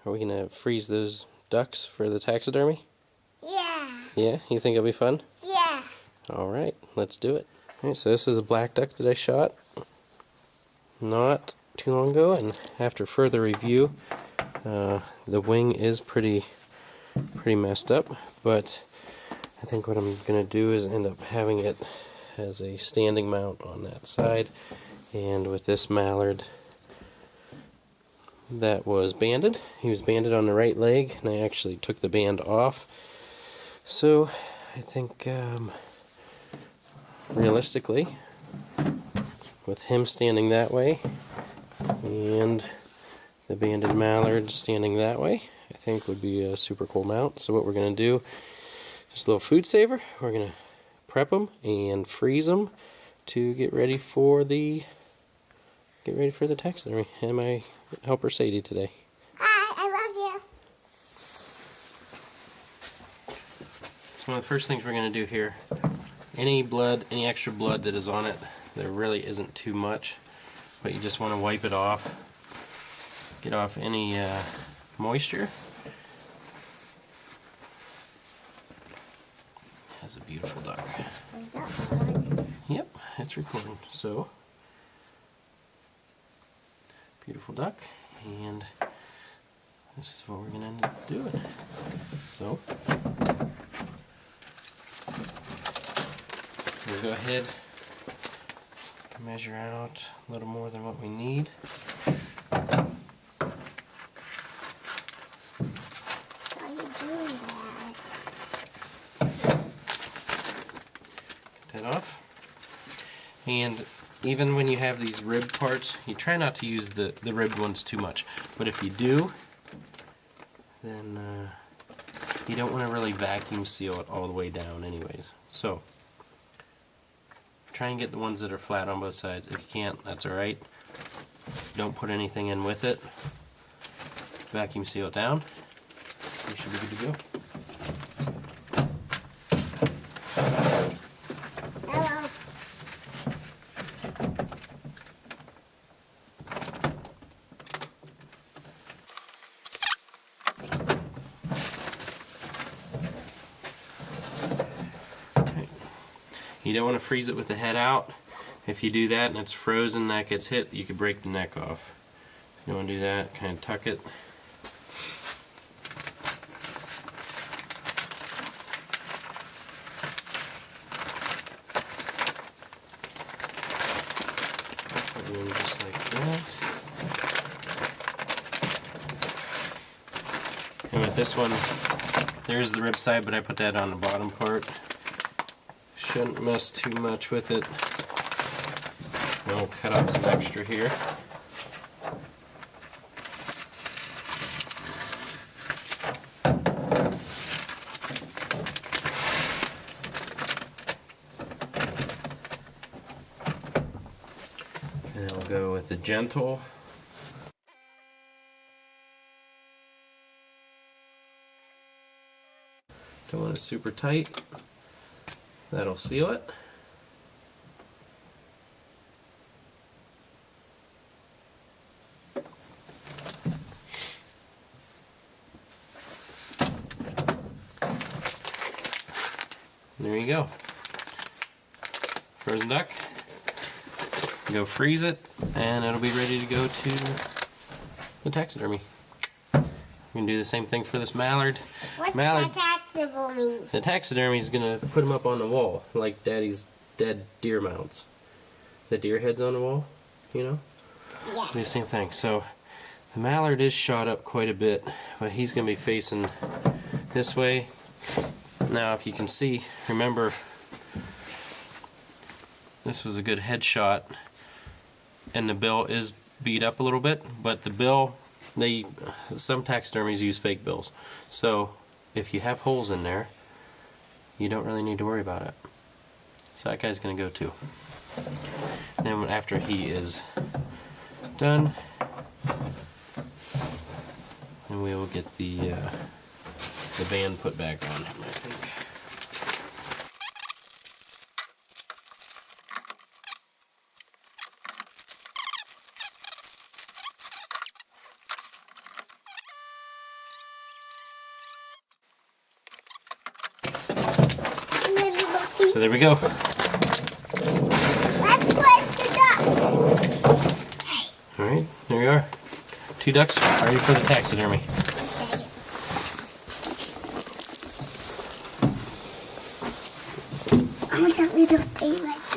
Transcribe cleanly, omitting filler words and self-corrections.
Are we gonna freeze those ducks for the taxidermy? Yeah. Yeah? You think it'll be fun? Yeah. Alright, let's do it. Alright, so this is a black duck that I shot not too long ago, and after further review, the wing is pretty messed up, but I think what I'm gonna do is end up having it as a standing mount on that side, and with this mallard that was banded. He was banded on the right leg, and I actually took the band off. So I think realistically, with him standing that way and the banded mallard standing that way, I think would be a super cool mount. So what we're going to do, just a little food saver, we're going to prep them and freeze them to get ready for the taxidermy. And my helper Sadie today. Hi, I love you. So one of the first things we're going to do here, any extra blood that is on it, there really isn't too much, but you just want to wipe it off, get off any moisture. That's a beautiful duck. Is that on? Yep, it's recording. So, beautiful duck, and this is what we're going to end up doing. So, we'll go ahead and measure out a little more than what we need. Why are you doing that? Cut that off. And even when you have these ribbed parts, you try not to use the ribbed ones too much. But if you do, then you don't want to really vacuum seal it all the way down anyways. So, try and get the ones that are flat on both sides. If you can't, that's alright. Don't put anything in with it. Vacuum seal it down. You should be good to go. Hello. You don't want to freeze it with the head out. If you do that and it's frozen, that gets hit, you could break the neck off. You don't want to do that, kind of tuck it. And just like that. And with this one, there's the rib side, but I put that on the bottom part. Shouldn't mess too much with it. We'll cut off some extra here. And we'll go with the gentle. Don't want it super tight. That'll seal it. There you go. Frozen duck. Go freeze it, and it'll be ready to go to the taxidermy. We can do the same thing for this mallard. What's the taxidermy? The taxidermy is going to put them up on the wall, like Daddy's dead deer mounts. The deer heads on the wall, you know? Yeah. Do the same thing. So the mallard is shot up quite a bit, but he's going to be facing this way. Now, if you can see, remember, this was a good headshot, and the bill is beat up a little bit, but the bill, some taxidermies use fake bills. So if you have holes in there, you don't really need to worry about it. So that guy's going to go too. And then after he is done, then we will get the band put back on him, I think. So there we go. Let's put the ducks. All right, there you are. 2 ducks ready for the taxidermy. I want that little thing right